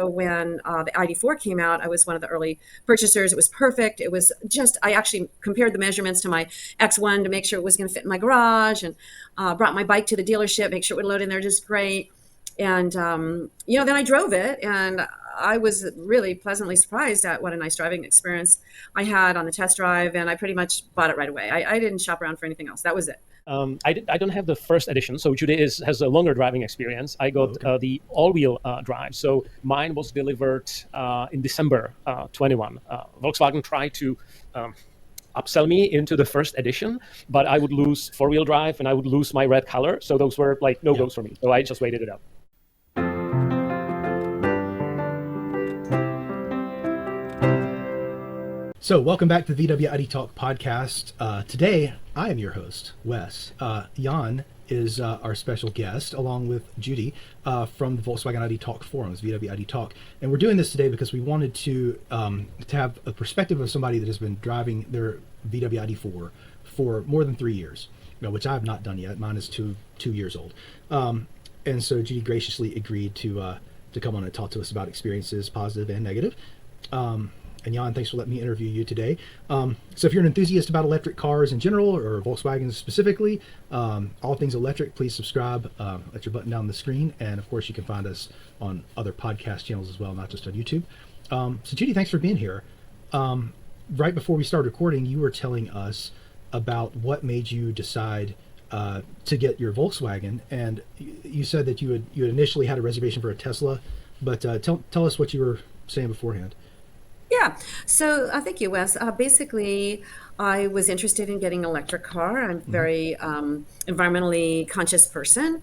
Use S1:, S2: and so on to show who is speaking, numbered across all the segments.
S1: when the ID.4 came out, I was one of the early purchasers. It was perfect. It was just, I actually compared the measurements to my X1 to make sure it was going to fit in my garage, and brought my bike to the dealership, make sure it would load in there just great. And, then I drove it, and I was really pleasantly surprised at what a nice driving experience I had on the test drive. And I pretty much bought it right away. I didn't shop around for anything else. That was it.
S2: I don't have the first edition, so Judy has a longer driving experience. I got the all-wheel drive, so mine was delivered in December 21. Volkswagen tried to upsell me into the first edition, but I would lose four-wheel drive and I would lose my red color, so those were like no-goes for me. So I just waited it out.
S3: So welcome back to the VW ID Talk podcast. Today, I am your host, Wes. Jan is our special guest, along with Judy from the Volkswagen ID Talk forums, VW ID Talk. And we're doing this today because we wanted to have a perspective of somebody that has been driving their VW ID.4 for more than 3 years, which I have not done yet. Mine is two years old. And so Judy graciously agreed to come on and talk to us about experiences, positive and negative. And Jan, thanks for letting me interview you today. So if you're an enthusiast about electric cars in general, or Volkswagen specifically, all things electric, please subscribe at your button down the screen. And of course, you can find us on other podcast channels as well, not just on YouTube. So Judy, thanks for being here. Right before we started recording, you were telling us about what made you decide to get your Volkswagen. And you said that you had initially had a reservation for a Tesla, but tell us what you were saying beforehand.
S1: Yeah. So thank you, Wes. Basically, I was interested in getting an electric car. I'm a very environmentally conscious person.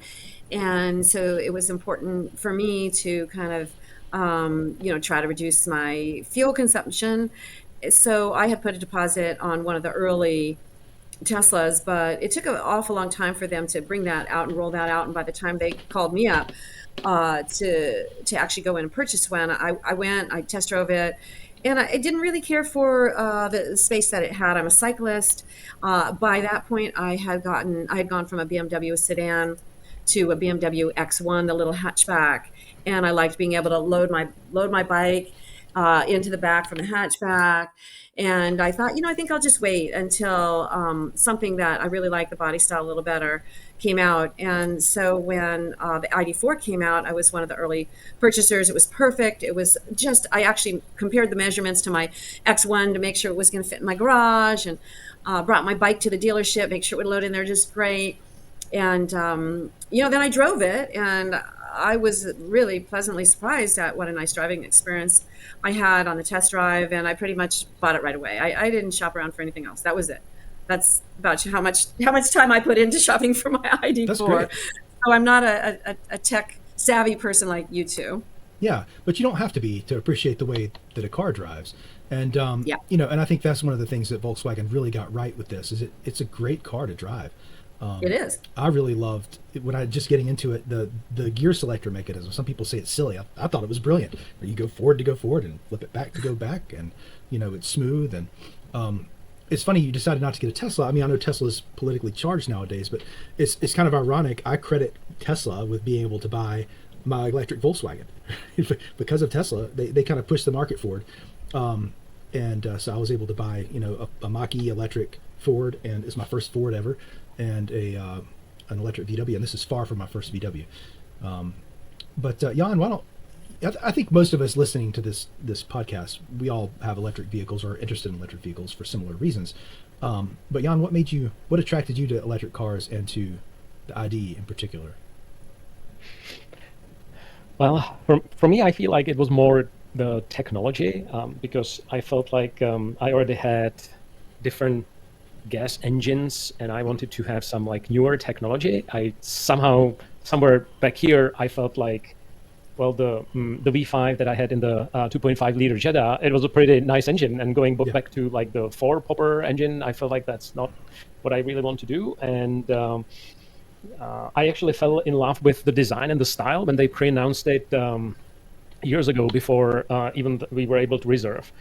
S1: And so it was important for me to kind of, try to reduce my fuel consumption. So I had put a deposit on one of the early Teslas, but it took an awful long time for them to bring that out and roll that out. And by the time they called me up to actually go in and purchase one, I went, I test drove it. And I didn't really care for the space that it had. I'm a cyclist. By that point, I had gone from a BMW sedan to a BMW X1, the little hatchback, and I liked being able to load my bike into the back from the hatchback. And I thought, I think I'll just wait until something that I really like the body style a little better came out. And so when the ID.4 came out, I was one of the early purchasers. It was perfect. It was just, I actually compared the measurements to my X1 to make sure it was going to fit in my garage, and brought my bike to the dealership, make sure it would load in there just great. And, then I drove it, and I was really pleasantly surprised at what a nice driving experience I had on the test drive. And I pretty much bought it right away. I didn't shop around for anything else. That was it. That's about how much time I put into shopping for my ID.4. So I'm not a tech savvy person like you two.
S3: Yeah, but you don't have to be to appreciate the way that a car drives. And and I think that's one of the things that Volkswagen really got right with this, is it's a great car to drive.
S1: It is.
S3: I really loved when I just getting into it, the gear selector mechanism. Some people say it's silly. I thought it was brilliant. You go forward to go forward and flip it back to go back, and it's smooth. And it's funny you decided not to get a Tesla. I mean, I know Tesla's politically charged nowadays, but it's kind of ironic. I credit Tesla with being able to buy my electric Volkswagen because of Tesla. They kind of pushed the market forward, and so I was able to buy a Mach-E electric Ford, and it's my first Ford ever, and an electric VW, and this is far from my first VW. But Jan, I think most of us listening to this podcast, we all have electric vehicles or are interested in electric vehicles for similar reasons. But Jan, what attracted you to electric cars and to the ID in particular?
S2: Well, for me, I feel like it was more the technology, because I felt like I already had different gas engines, and I wanted to have some like newer technology. I somehow, somewhere back here, I felt like, well, the V5 that I had in the 2.5 liter Jetta, it was a pretty nice engine, and going back to like the 4-popper engine, I felt like that's not what I really want to do. And I actually fell in love with the design and the style when they pre-announced it years ago, before even we were able to reserve.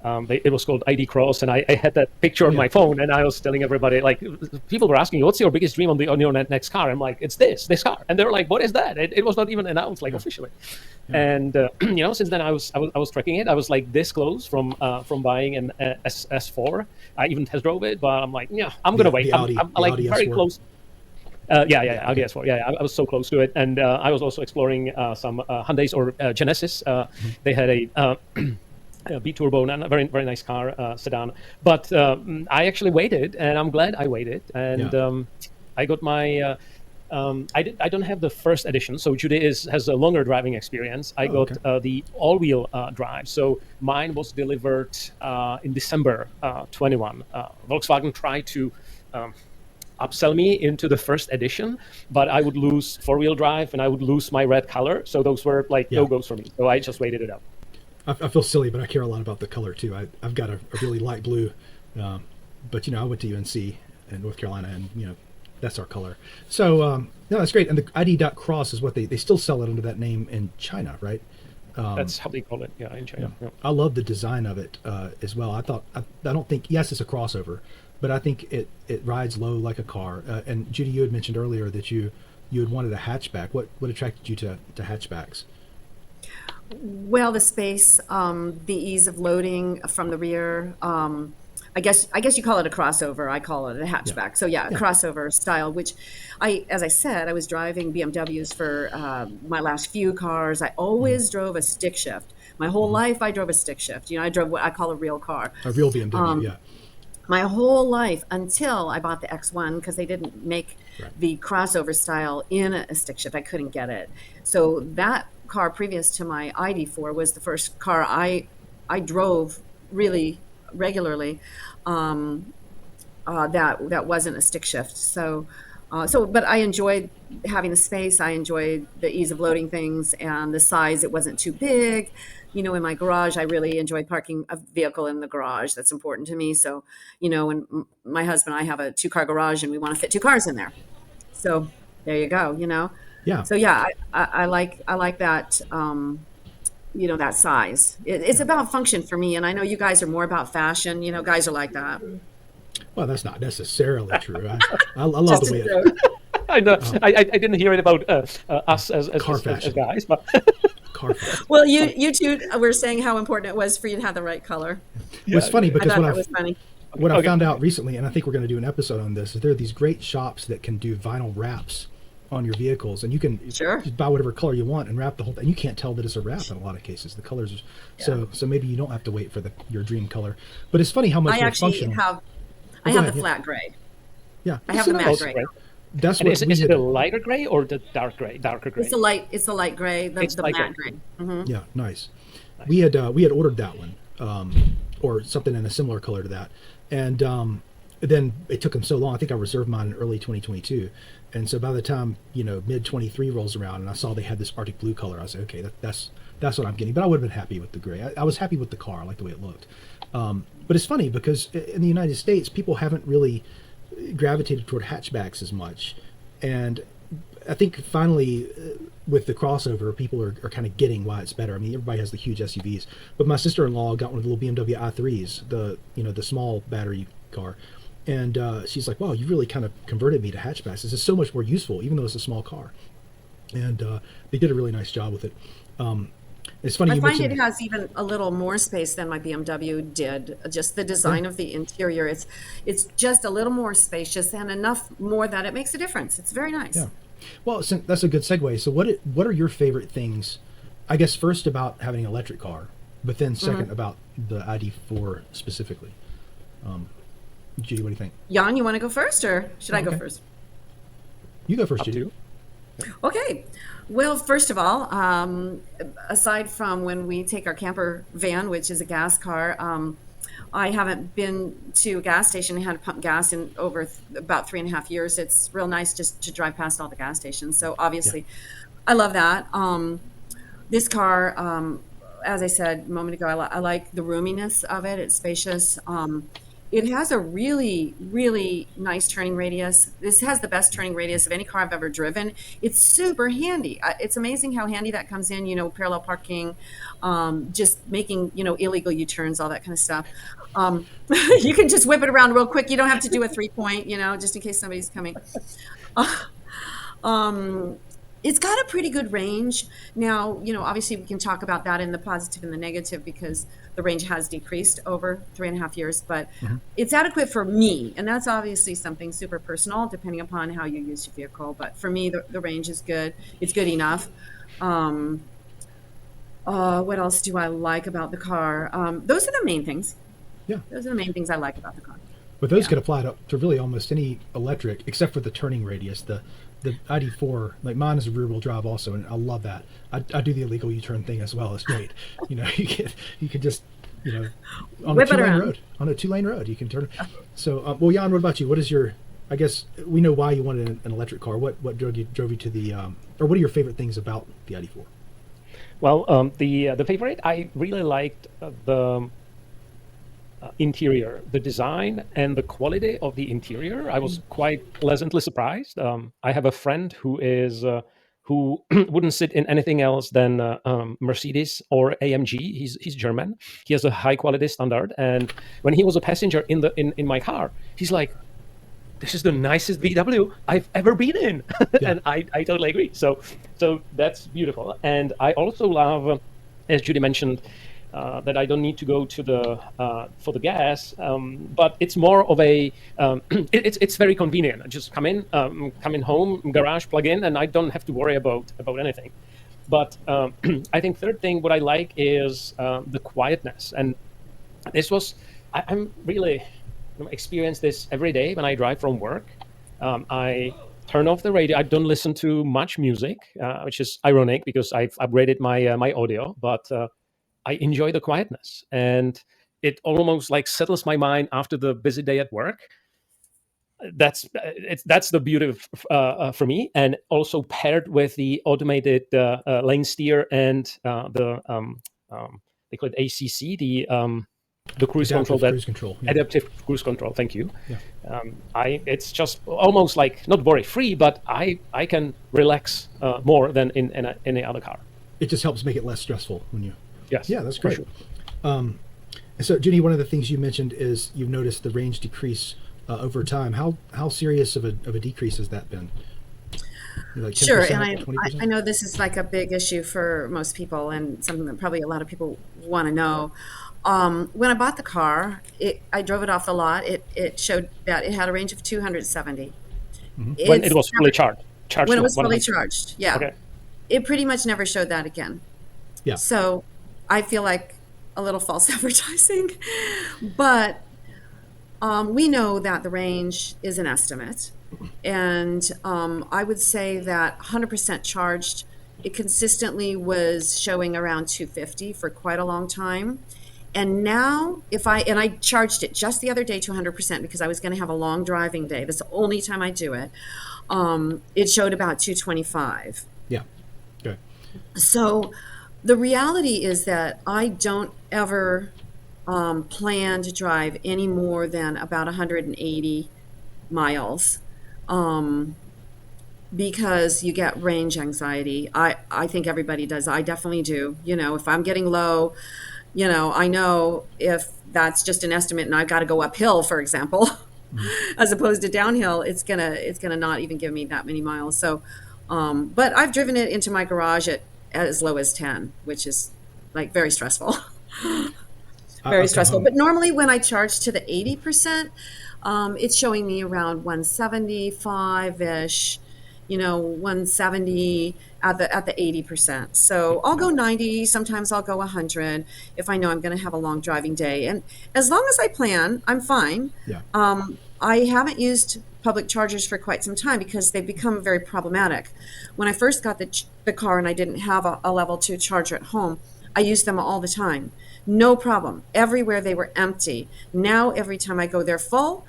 S2: It was called ID Cross, and I had that picture on my phone, and I was telling everybody, like, people were asking me, "What's your biggest dream on your next car?" I'm like, "It's this car," and they were like, "What is that?" It was not even announced officially. And since then I was tracking it. I was like this close from buying an S4. I even test drove it, but I'm like, yeah, I'm gonna wait. I'm like
S3: Audi
S2: very
S3: S4.
S2: close. Audi S4. Yeah, I was so close to it, and I was also exploring some Hyundai's or Genesis. They had a B-turbo, and a very, very nice car, sedan. But I actually waited, and I'm glad I waited. And I got my. I don't have the first edition, so Judy has a longer driving experience. I got the all-wheel drive, so mine was delivered in December 21. Volkswagen tried to upsell me into the first edition, but I would lose four-wheel drive and I would lose my red color, so those were like no-goes for me. So I just waited it out.
S3: I feel silly, but I care a lot about the color too. I've got a really light blue, but I went to UNC in North Carolina, and that's our color. So no, that's great. And the ID.cross is what they still sell it under that name in China, right?
S2: That's how they call it, in China. Yeah.
S3: I love the design of it as well. I don't think, yes, it's a crossover, but I think it rides low like a car. And Judy, you had mentioned earlier that you had wanted a hatchback. What attracted you to hatchbacks?
S1: Well, the space, the ease of loading from the rear. I guess you call it a crossover. I call it a hatchback. So a crossover style, which as I said, I was driving BMWs for my last few cars. I always drove a stick shift. My whole life I drove a stick shift. I drove what I call a real car.
S3: A real BMW,
S1: My whole life until I bought the X1, because they didn't make the crossover style in a stick shift. I couldn't get it. So that car previous to my ID.4 was the first car I drove really regularly that wasn't a stick shift. But I enjoyed having the space. I enjoyed the ease of loading things and the size. It wasn't too big. In my garage, I really enjoy parking a vehicle in the garage. That's important to me. So, when my husband and I have a 2-car garage and we want to fit 2 cars in there. So there you go,
S3: Yeah.
S1: So I like that, that size. It's about function for me. And I know you guys are more about fashion. Guys are like that.
S3: Well, that's not necessarily true. I love the way it.
S2: I know. I didn't hear it about us as guys, but
S3: car fashion.
S1: Well, you two were saying how important it was for you to have the right color.
S3: Well, it's funny because what I
S2: Okay.
S3: found out recently, and I think we're going to do an episode on this, is there are these great shops that can do vinyl wraps on your vehicles, and you can just buy whatever color you want and wrap the whole thing. And you can't tell that it's a wrap in a lot of cases. The colors are so maybe you don't have to wait for your dream color. But it's funny how much more functional.
S1: I have the flat gray.
S3: Yeah,
S1: I have the matte gray.
S3: That's
S2: and
S3: what
S2: is it a lighter gray or the darker gray?
S1: It's the light gray, the matte gray. Mm-hmm.
S3: Yeah, nice. We had ordered that one, or something in a similar color to that, and then it took them so long. I think I reserved mine in early 2022, and so by the time mid 23 rolls around, and I saw they had this Arctic blue color, I was like, okay, that's what I'm getting. But I would have been happy with the gray. I was happy with the car. I like the way it looked. But it's funny because in the United States, people haven't really gravitated toward hatchbacks as much, and I think finally with the crossover, people are kind of getting why it's better. I mean, everybody has the huge SUVs, but my sister-in-law got one of the little BMW i3s, the small battery car, and she's like, "Wow, you really kind of converted me to hatchbacks. This is so much more useful, even though it's a small car." And they did a really nice job with it. It's funny.
S1: I find it has even a little more space than my BMW did. Just the design of the interior. It's just a little more spacious and enough more that it makes a difference. It's very nice.
S3: Yeah. Well, so that's a good segue. So what are your favorite things, I guess, first about having an electric car, but then second about the ID.4 specifically? Judy, what do you think?
S1: Jan, you want to go first or should I go first?
S3: You go first, Judy.
S1: Okay. Well, first of all, aside from when we take our camper van, which is a gas car, I haven't been to a gas station and had to pump gas in over about 3.5 years. It's real nice just to drive past all the gas stations. So obviously, I love that. This car, as I said a moment ago, I like the roominess of it. It's spacious. It has a really, really nice turning radius. This has the best turning radius of any car I've ever driven. It's super handy. It's amazing how handy that comes in, parallel parking. just making, illegal U-turns, all that kind of stuff. You can just whip it around real quick. You don't have to do a 3-point, just in case somebody's coming. It's got a pretty good range. Now, obviously we can talk about that in the positive and the negative because the range has decreased over 3.5 years, but it's adequate for me. And that's obviously something super personal depending upon how you use your vehicle. But for me, the range is good. It's good enough. What else do I like about the car? Those are the main things.
S3: Yeah.
S1: Those are the main things I like about the car.
S3: But those could apply to really almost any electric, except for the turning radius. The ID.4, like mine is a rear wheel drive also, and I love that. I do the illegal U-turn thing as well. It's great. You can just, on
S1: Whip
S3: a
S1: it
S3: 2-lane
S1: around.
S3: road, you can turn. So, well, Jan, what about you? What is your? I guess we know why you wanted an electric car. What drove you to the, or what are your favorite things about the ID.4?
S2: Well, the favorite, I really liked the interior, the design and the quality of the interior. I was quite pleasantly surprised. I have a friend who wouldn't sit in anything else than Mercedes or AMG. He's German. He has a high quality standard, and when he was a passenger in my car, he's like, "This is the nicest VW I've ever been in," and I totally agree. So that's beautiful, and I also love, as Judy mentioned, that I don't need to go to for the gas, but it's more of a it's very convenient. I just come in home, garage, plug in, and I don't have to worry about anything. But I think third thing what I like is the quietness, and this was I'm really experience this every day when I drive from work. I turn off the radio. I don't listen to much music, which is ironic because I've upgraded my audio, but I enjoy the quietness, and it almost like settles my mind after the busy day at work. That's the beauty for me, and also paired with the automated lane steer and they call it ACC, the cruise control, adaptive cruise control. Thank you.
S3: Yeah.
S2: It's just almost like not worry free, but I can relax more than in any other car.
S3: It just helps make it less stressful when you.
S2: Yes.
S3: Yeah, that's great. Sure. So, Judy, one of the things you mentioned is you've noticed the range decrease over time. How serious of a decrease has that been? Like 10%,
S1: Sure, and
S3: 20%?
S1: I know this is like a big issue for most people and something that probably a lot of people want to know. When I bought the car, I drove it off the lot. It showed that it had a range of 270.
S2: When it was fully charged.
S1: When it was fully charged, yeah.
S2: Okay.
S1: It pretty much never showed that again.
S3: Yeah.
S1: So I feel like a little false advertising, but we know that the range is an estimate, and I would say that 100% charged, it consistently was showing around 250 for quite a long time. And now I charged it just the other day to 100% because I was going to have a long driving day. That's the only time I do it. It showed about 225.
S3: Yeah. Okay.
S1: So the reality is that I don't ever plan to drive any more than about 180 miles because you get range anxiety. I think everybody does. I definitely do. If I'm getting low, I know if that's just an estimate and I've got to go uphill, for example, as opposed to downhill, it's gonna not even give me that many miles. So, but I've driven it into my garage at as low as 10, which is like very stressful. Very stressful. But normally when I charge to the 80%, it's showing me around 175-ish, 170 at the 80%. So I'll go 90, sometimes I'll go 100 if I know I'm going to have a long driving day. And as long as I plan, I'm fine.
S3: Yeah.
S1: I haven't used public chargers for quite some time because they've become very problematic. When I first got the car and I didn't have a level 2 charger at home, I used them all the time. No problem. Everywhere they were empty. Now every time I go, they're full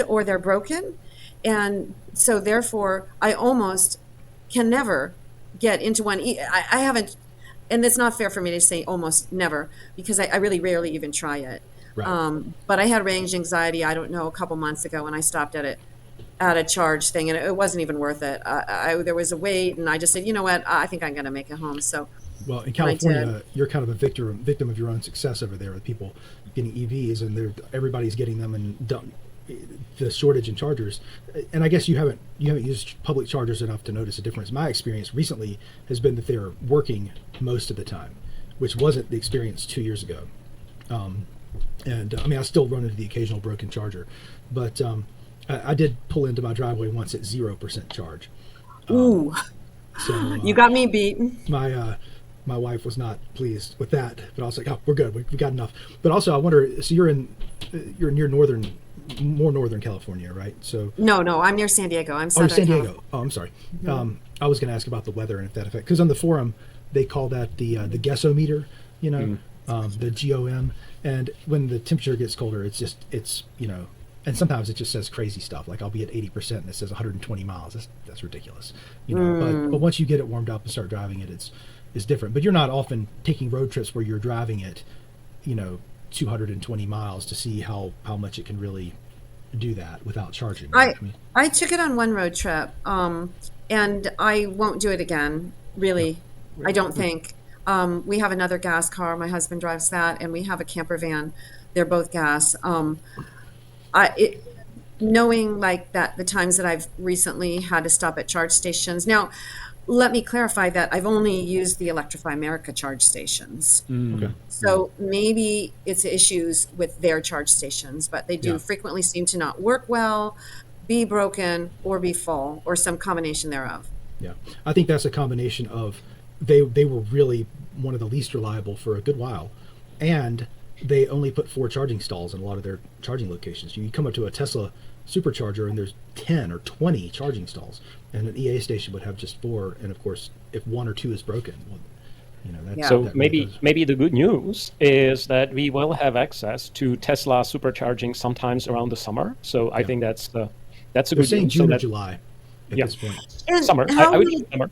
S1: or they're broken. And so therefore, I almost can never get into one. I haven't, and it's not fair for me to say almost never because I really rarely even try it.
S3: Right.
S1: But I had range anxiety, I don't know, a couple months ago when I stopped at a charge thing, and it wasn't even worth it. There was a wait, and I just said, you know what, I think I'm going to make it home. So
S3: Well, in
S1: And I
S3: California,
S1: did.
S3: you're kind of a victim of your own success over there with people getting EVs, and everybody's getting them, and the shortage in chargers. And I guess you haven't used public chargers enough to notice a difference. My experience recently has been that they're working most of the time, which wasn't the experience 2 years ago. And I mean, I still run into the occasional broken charger, but I did pull into my driveway once at 0% charge.
S1: Ooh,
S3: So
S1: you got me beat.
S3: my wife was not pleased with that, but I was like, oh, we're good. We got enough. But also, I wonder, so you're near more northern California, right? So,
S1: No, I'm near San Diego. I'm
S3: oh,
S1: Southern
S3: San Diego.
S1: California.
S3: Oh, I'm sorry. I was going to ask about the weather and if that affects, because on the forum they call that the guessometer, the GOM, and when the temperature gets colder, it's and sometimes it just says crazy stuff, like I'll be at 80% and it says 120 miles. That's ridiculous, But once you get it warmed up and start driving it, it's different. But you're not often taking road trips where you're driving it, 220 miles to see how much it can really do that without charging. Right?
S1: I took it on one road trip, and I won't do it again. Really, I don't think. We have another gas car. My husband drives that, and we have a camper van. They're both gas. Knowing like that, the times that I've recently had to stop at charge stations. Now, let me clarify that I've only used the Electrify America charge stations.
S3: Okay.
S1: So maybe it's issues with their charge stations, but they do frequently seem to not work well, be broken, or be full, or some combination thereof.
S3: Yeah, I think that's a combination of they were really one of the least reliable for a good while, and they only put 4 charging stalls in a lot of their charging locations. You come up to a Tesla Supercharger and there's 10 or 20 charging stalls, and an EA station would have just 4. And of course, if 1 or 2 is broken, well, that's
S2: So
S3: that really goes.
S2: maybe the good news is that we will have access to Tesla supercharging sometimes around the summer. So I think that's a
S3: They're
S2: good
S3: saying
S2: news.
S3: June
S2: So
S3: or July at this point.
S1: And
S2: summer.
S1: how
S2: I would
S1: will,
S2: use summer.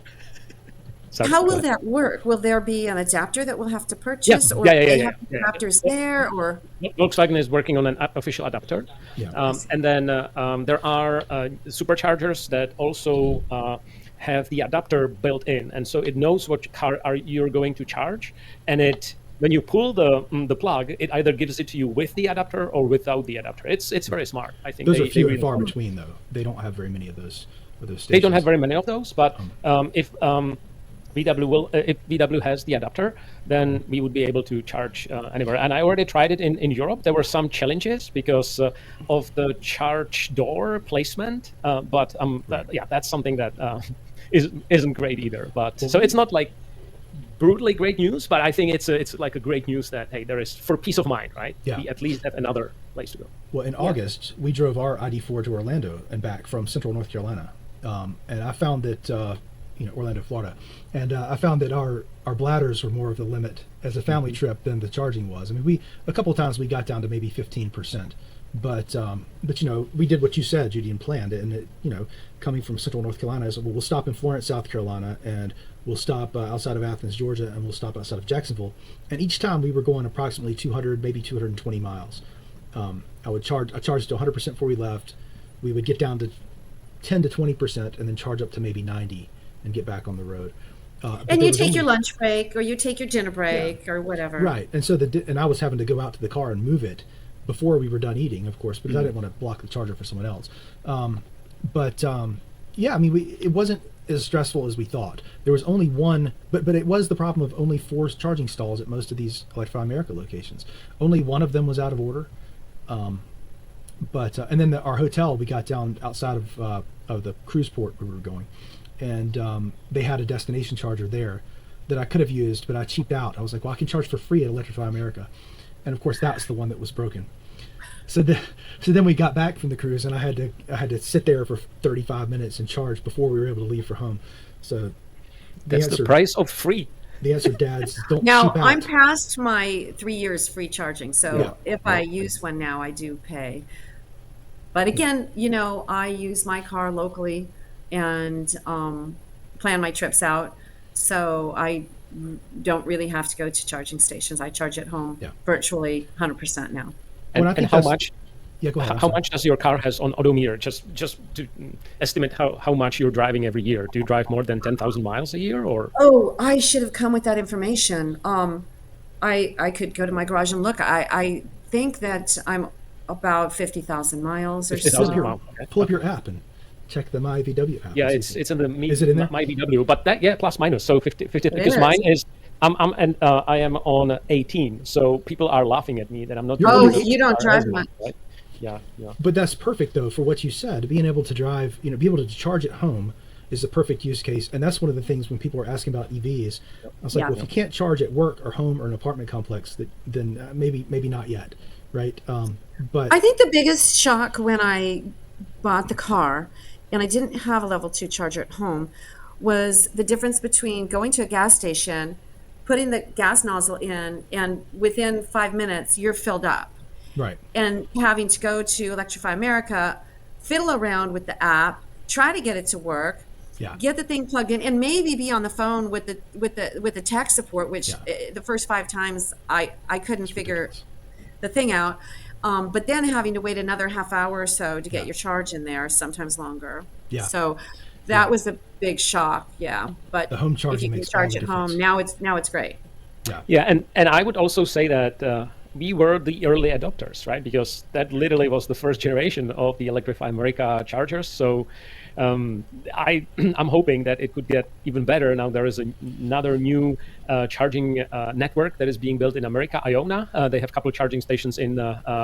S2: Sorry,
S1: how
S2: go
S1: will
S2: ahead.
S1: that work? Will there be an adapter that we'll have to purchase, or
S2: Yeah.
S1: they have adapters there, or?
S2: Volkswagen is working on an official adapter.
S3: Yeah.
S2: And then there are superchargers that also have the adapter built in. And so it knows what car you're going to charge. And when you pull the plug, it either gives it to you with the adapter or without the adapter. It's very smart. I think
S3: Those are few and
S2: really
S3: far between, though. They don't have very many of those stations.
S2: They don't have very many of those, but if VW has the adapter, then we would be able to charge anywhere. And I already tried it in Europe. There were some challenges because of the charge door placement, but that's something that isn't great either. But so it's not like brutally great news, but I think it's like a great news that, hey, there is, for peace of mind, right?
S3: Yeah.
S2: We at least have another place to go.
S3: Well, in August, we drove our ID.4 to Orlando and back from Central North Carolina, and I found that Orlando, Florida, and I found that our bladders were more of the limit as a family trip than the charging was. I mean, a couple of times we got down to maybe 15%, but we did what you said, Judy, and planned it. And it, coming from Central North Carolina, I said, well, we'll stop in Florence, South Carolina, and we'll stop outside of Athens, Georgia, and we'll stop outside of Jacksonville. And each time we were going approximately 200, maybe 220 miles. I charged to 100% before we left. We would get down to 10 to 20%, and then charge up to maybe 90 and get back on the road.
S1: And you take your lunch break, or you take your dinner break, or whatever.
S3: Right, and so and I was having to go out to the car and move it before we were done eating, of course, because I didn't want to block the charger for someone else. I mean, it wasn't as stressful as we thought. There was only one, but it was the problem of only 4 charging stalls at most of these Electrify America locations. Only one of them was out of order. And then our hotel, we got down outside of the cruise port where we were going, and they had a destination charger there that I could have used, but I cheaped out. I was like, well, I can charge for free at Electrify America, and of course that's the one that was broken. So then we got back from the cruise, and I had to sit there for 35 minutes and charge before we were able to leave for home. So
S2: That's the price of free.
S3: The answer, dads, don't
S1: Now,
S3: cheap out.
S1: I'm past my 3 years free charging, so
S3: Yeah.
S1: if I use one now, I do pay. But again, I use my car locally and plan my trips out, so I don't really have to go to charging stations. I charge at home virtually 100% now.
S3: Well, I
S2: And
S3: think
S2: how
S3: that's-
S2: much?
S3: Yeah, go ahead. I'm
S2: how
S3: sorry.
S2: much does your car has on odometer? Just to estimate how much you're driving every year. Do you drive more than 10,000 miles a year, or
S1: Oh, I should have come with that information. I could go to my garage and look. I think that I'm about 50,000 miles or
S2: 50,000?
S1: so.
S2: Wow. Okay.
S3: Pull up your app and check the My VW app.
S2: Yeah,
S3: and see
S2: it's in the
S3: Is it in there?
S2: my VW, but that, yeah, plus minus. So 50
S1: It
S2: because
S1: is.
S2: mine is I am on 18. So people are laughing at me that I'm not.
S3: You're
S1: Oh,
S3: really
S1: you don't
S2: car
S1: drive
S2: as
S1: much.
S2: right? Yeah, yeah.
S3: But that's perfect though for what you said. Being able to drive, be able to charge at home is the perfect use case. And that's one of the things when people are asking about EVs. I was like,
S1: Yeah.
S3: well, if you can't charge at work or home or an apartment complex, then maybe not yet, right? But
S1: I think the biggest shock when I bought the car and I didn't have a level 2 charger at home was the difference between going to a gas station, putting the gas nozzle in, and within 5 minutes you're filled up,
S3: right,
S1: and having to go to Electrify America, fiddle around with the app, try to get it to work,
S3: yeah,
S1: get the thing plugged in, and maybe be on the phone with the tech support, which
S3: Yeah.
S1: the first 5 times I couldn't figure
S3: ridiculous.
S1: the thing out. But then having to wait another half hour or so to get
S3: Yeah.
S1: your charge in there, sometimes longer.
S3: Yeah.
S1: So that was a big shock. Yeah. But
S3: The home
S1: if
S3: charging
S1: you can
S3: makes all
S1: charge
S3: the
S1: at home,
S3: difference.
S1: now it's great.
S3: Yeah,
S2: Yeah, and I would also say that we were the early adopters, right? Because that literally was the first generation of the Electrify America chargers. So I'm hoping that it could get even better. Now there is another new charging network that is being built in America, Iona. They have a couple of charging stations in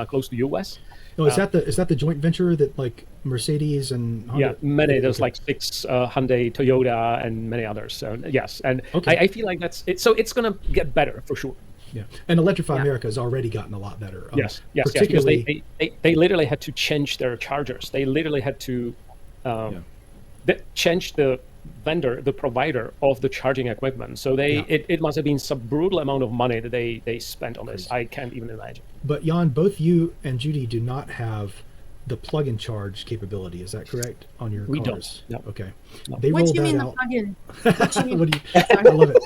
S2: close to US.
S3: No, is that the joint venture that like Mercedes and Honda?
S2: Yeah, many. There's
S3: Okay.
S2: like six Hyundai, Toyota, and many others. So yes, and
S3: Okay.
S2: I feel like that's it. So it's gonna get better for sure.
S3: Yeah, and Electrify
S1: Yeah.
S3: America has already gotten a lot better.
S2: Yes, yes, because
S3: particularly.
S2: they literally had to change their chargers. They literally had to
S3: Yeah.
S2: change the vendor, the provider of the charging equipment. So
S3: Yeah.
S2: it must have been some brutal amount of money that they spent on this. I can't even imagine.
S3: But Jan, both you and Judy do not have the plug-in charge capability. Is that correct on your
S2: We
S3: cars?
S2: don't. No.
S3: Okay.
S2: No.
S3: They
S1: What
S3: rolled
S1: do you
S3: that
S1: mean the
S3: out.
S1: plug-in? What do you mean?
S3: What do you, I love it.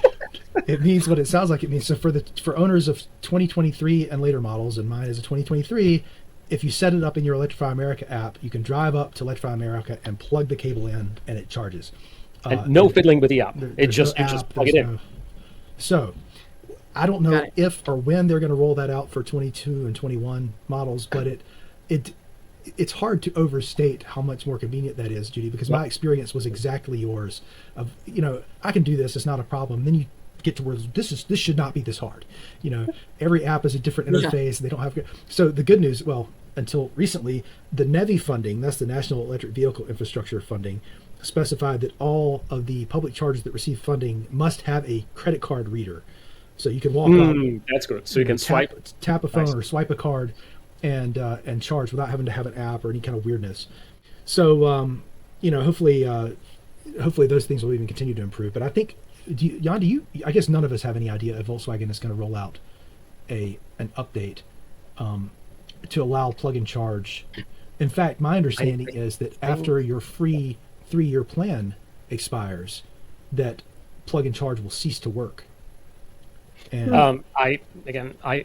S3: It means what it sounds like it means. So for owners of 2023 and later models, and mine is a 2023, if you set it up in your Electrify America app, you can drive up to Electrify America and plug the cable in, and it charges.
S2: And no fiddling with the app.
S3: There's
S2: You just
S3: no
S2: plug
S3: app,
S2: it
S3: there's
S2: in.
S3: no- So, I don't know
S1: Got it.
S3: if or when they're going to roll that out for 22 and 21 models, but it's hard to overstate how much more convenient that is, Judy, because my experience was exactly yours. Of I can do this; it's not a problem. Then you get to where this should not be this hard. Every app is a different
S1: Yeah.
S3: interface. They don't have. So the good news, well, until recently, the NEVI funding, that's the National Electric Vehicle Infrastructure funding, specified that all of the public chargers that receive funding must have a credit card reader. So you can walk up,
S2: That's good. So you can swipe.
S3: tap a phone
S2: Nice.
S3: or swipe a card, and charge without having to have an app or any kind of weirdness. So hopefully those things will even continue to improve. But I think, Jan, I guess none of us have any idea if Volkswagen is going to roll out an update to allow plug and charge. In fact, my understanding is that after your free 3-year plan expires, that plug and charge will cease to work. And
S2: I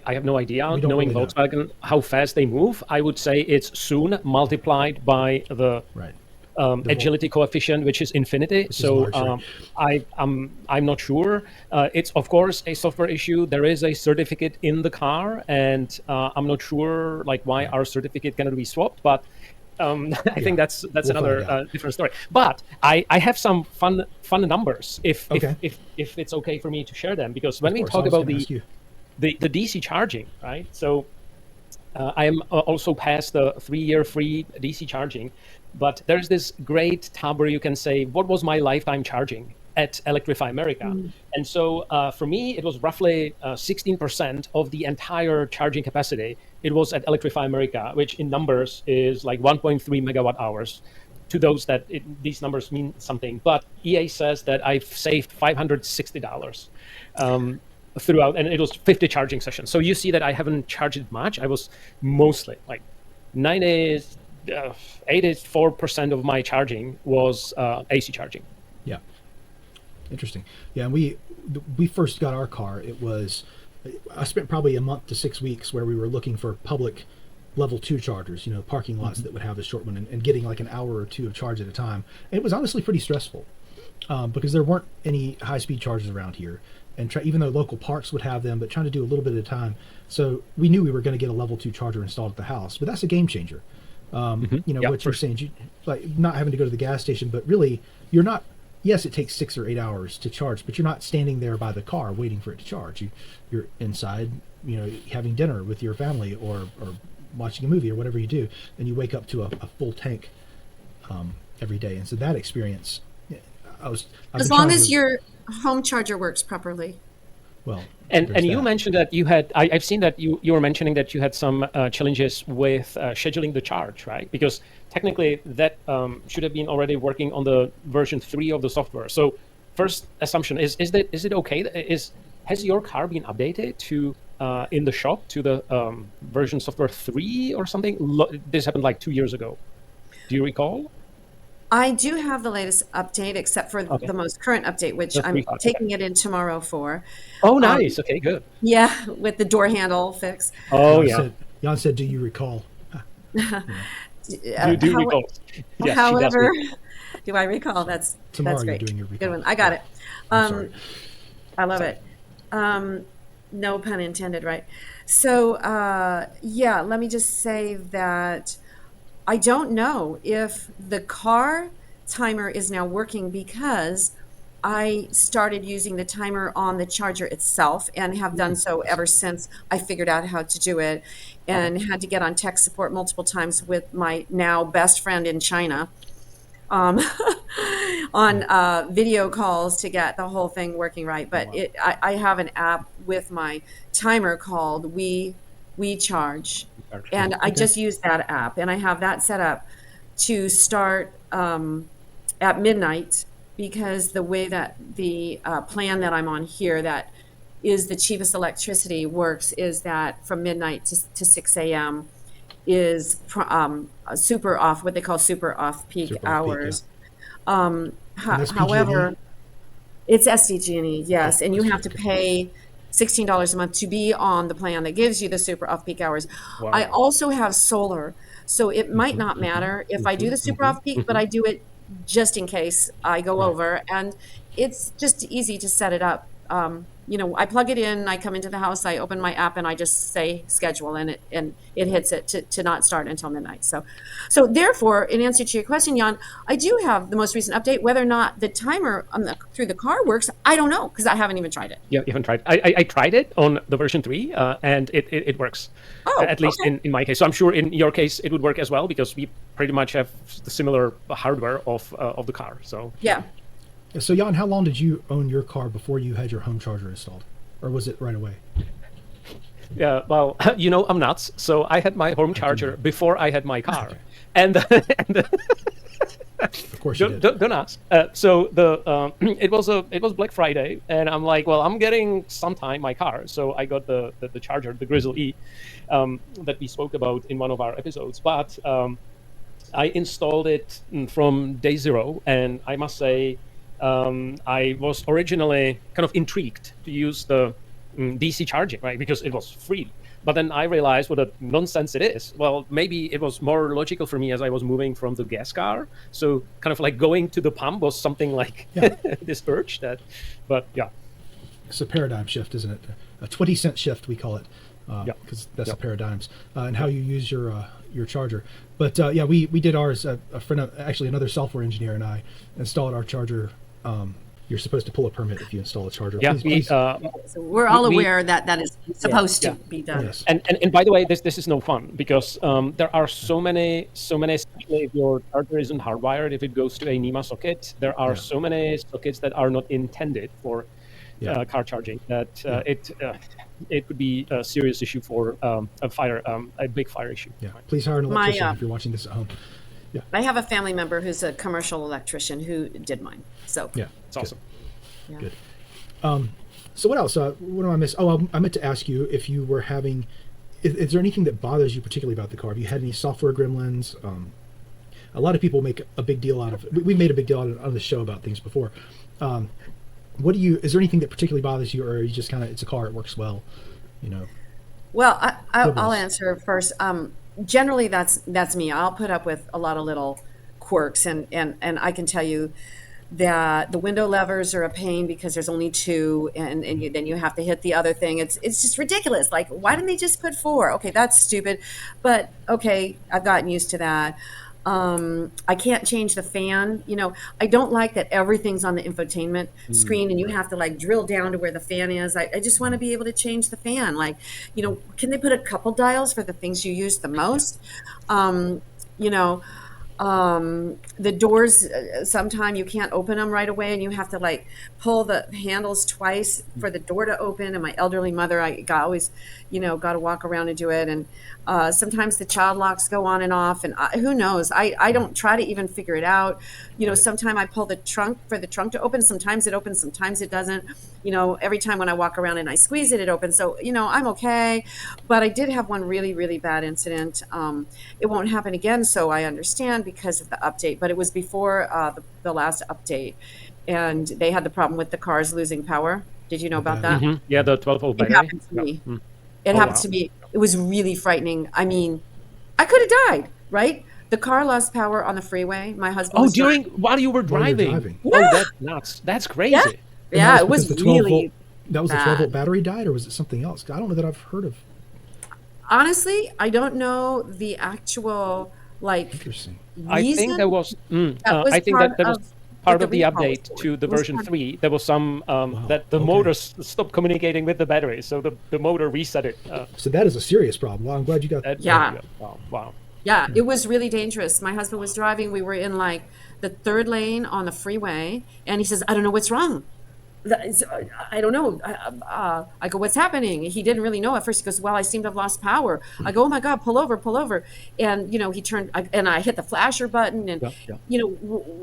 S2: have no idea.
S3: We don't
S2: Knowing
S3: really know.
S2: Volkswagen, how fast they move, I would say it's soon multiplied by the
S3: right.
S2: agility coefficient, which is infinity. So
S3: large, right.
S2: I'm not sure. It's of course a software issue. There is a certificate in the car, and I'm not sure like why our certificate cannot be swapped, but. I think that's
S3: We'll
S2: another
S3: find out.
S2: different story. But I have some fun numbers if
S3: Okay.
S2: if it's okay for me to share them, because when
S3: Of
S2: we
S3: course,
S2: talk
S3: I was
S2: about
S3: gonna ask you.
S2: the DC charging, right? So I am also past the 3-year free DC charging, but there's this great tab where you can say, what was my lifetime charging at Electrify America? And so for me, it was roughly 16% of the entire charging capacity. It was at Electrify America, which in numbers is like 1.3 megawatt hours. To those that these numbers mean something, but EA says that I've saved $560 throughout, and it was 50 charging sessions. So you see that I haven't charged it much. I was mostly like 84% of my charging was AC charging.
S3: Yeah. Interesting. Yeah, and we first got our car. I spent probably a month to 6 weeks where we were looking for public level 2 chargers, parking lots that would have the short one, and getting like an hour or two of charge at a time. It was honestly pretty stressful because there weren't any high-speed chargers around here, and even though local parks would have them, but trying to do a little bit at a time. So we knew we were going to get a level 2 charger installed at the house, but that's a game changer. What you're saying, like not having to go to the gas station, but really you're not. Yes, it takes 6 or 8 hours to charge, but you're not standing there by the car waiting for it to charge. You're inside, having dinner with your family or watching a movie or whatever you do, and you wake up to a full tank every day. And so that experience,
S1: as long as your home charger works properly.
S3: Well,
S2: and you mentioned that you had, I've seen that you were mentioning that you had some challenges with scheduling the charge, right? Because technically that should have been already working on the version 3 of the software. So first assumption is it okay? Has your car been updated to in the shop to the version software 3 or something? This happened like 2 years ago. Do you recall?
S1: I do have the latest update, except for the most current update, which I'm taking it in tomorrow for.
S2: Oh, nice. Okay, good.
S1: Yeah, with the door handle fix.
S2: Oh,
S3: Jan said, "Do you recall?"
S2: Do you recall? Yes,
S1: however, do I recall? That's
S3: tomorrow.
S1: Great.
S3: You're doing your recall.
S1: Good one. I got it.
S3: Sorry.
S1: I love it. No pun intended, right? So, let me just say that I don't know if the car timer is now working because I started using the timer on the charger itself and have done so ever since I figured out how to do it, and had to get on tech support multiple times with my now best friend in China on video calls to get the whole thing working right. But I have an app with my timer called We Charge, and I just use that app, and I have that set up to start at midnight, because the way that the plan that I'm on here, that is the cheapest electricity, works is that from midnight to 6 a.m. is super off, what they call super off peak hours. However, it's SDG&E, yes, and you have to pay $16 a month to be on the plan that gives you the super off peak hours. Wow. I also have solar, so it might not matter if I do the super off peak, but I do it just in case I go over, and it's just easy to set it up. I plug it in, I come into the house, I open my app, and I just say schedule, and it hits it to not start until midnight. So therefore, in answer to your question, Jan, I do have the most recent update. Whether or not the timer through the car works, I don't know, because I haven't even tried it.
S2: Yeah, you haven't tried. I tried it on the version 3, and it works. At least in my case. So I'm sure in your case it would work as well, because we pretty much have the similar hardware of the car. So
S1: yeah.
S3: So Jan, how long did you own your car before you had your home charger installed, or was it right away?
S2: Yeah, well, I'm nuts. So I had my home charger before I had my car, and
S3: of course you did.
S2: Don't ask. So it was Black Friday, and I'm like, well, I'm getting sometime my car, so I got the charger, the Grizzle E, that we spoke about in one of our episodes. But I installed it from day 0, and I must say, I was originally kind of intrigued to use the DC charging, right? Because it was free. But then I realized what a nonsense it is. Well, maybe it was more logical for me as I was moving from the gas car. So kind of like going to the pump was something like this urge that, but yeah.
S3: It's a paradigm shift, isn't it? A 20-cent shift, we call it, because that's the paradigms, and how you use your charger. But we did ours. A friend, actually another software engineer, and I installed our charger. You're supposed to pull a permit if you install a charger.
S2: Yeah,
S3: please.
S1: So we're all aware that is supposed to be done.
S3: Yes.
S2: And by the way, this is no fun, because there are so many, especially if your charger isn't hardwired, if it goes to a NEMA socket, there are so many sockets that are not intended for car charging that it could be a serious issue for a big fire issue.
S3: Yeah, please hire an electrician if you're watching this at home. Yeah.
S1: I have a family member who's a commercial electrician who did mine. So
S2: it's awesome.
S1: Yeah.
S3: Good. So what else? What do I miss? Oh, I meant to ask you if you were having. Is there anything that bothers you particularly about the car? Have you had any software gremlins? A lot of people make a big deal out of. We made a big deal on the show about things before. What do you? Is there anything that particularly bothers you, or are you just kind of? It's a car. It works well.
S1: Well, I'll answer first. generally that's me. I'll put up with a lot of little quirks, and I can tell you that the window levers are a pain because there's only two, and then you have to hit the other thing. It's just ridiculous. Like, why didn't they just put four? Okay, that's stupid, but okay, I've gotten used to that. I can't change the fan. I don't like that everything's on the infotainment screen and you have to like drill down to where the fan is. I just want to be able to change the fan. Like, can they put a couple dials for the things you use the most? You know, the doors, sometime you can't open them right away and you have to like pull the handles twice for the door to open. And my elderly mother, always, got to walk around and do it. And sometimes the child locks go on and off, and who knows? I don't try to even figure it out. Sometimes I pull the trunk for the trunk to open. Sometimes it opens, sometimes it doesn't. Every time when I walk around and I squeeze it, it opens. So, I'm okay. But I did have one really, really bad incident. It won't happen again, so I understand, because of the update. But it was before the last update, and they had the problem with the cars losing power. Did you know about that?
S2: Mm-hmm. Yeah, the 12-volt
S1: It
S2: battery.
S1: happened to me.
S2: Mm.
S1: It
S2: Oh,
S1: happened
S2: wow.
S1: to me. It was really frightening. I mean, I could have died, right? The car lost power on the freeway. My husband
S2: Oh,
S1: was driving.
S2: while you were
S3: While you're
S2: driving.
S3: driving.
S2: Oh,
S1: Yeah.
S2: that's nuts. That's crazy.
S1: Yeah.
S3: And
S1: Yeah,
S3: that
S1: it was
S3: because the 12
S1: really
S3: volt, that was the
S1: bad.
S3: 12-volt battery died, or was it something else? I don't know that I've heard of.
S1: Honestly, I don't know the actual
S3: Interesting.
S2: I think
S1: reason.
S2: there was.
S1: That was
S2: I think
S1: part
S2: that was
S1: of
S2: part
S1: what
S2: of the
S1: recall was
S2: update
S1: for.
S2: to the
S1: It was
S2: version
S1: part of-
S2: 3. There was some that the
S3: okay.
S2: motor stopped communicating with the battery, so the motor reset it.
S3: So that is a serious problem. Well, I'm glad you got
S2: That,
S1: Yeah.
S2: Wow. Wow.
S1: Yeah, it was really dangerous. My husband was driving. We were in like the third lane on the freeway, and he says, "I don't know what's wrong. I don't know." I go, "What's happening?" He didn't really know at first. He goes, "Well, I seem to have lost power." I go, "Oh my God, pull over, pull over!" And he turned, and I hit the flasher button, and
S2: Yeah.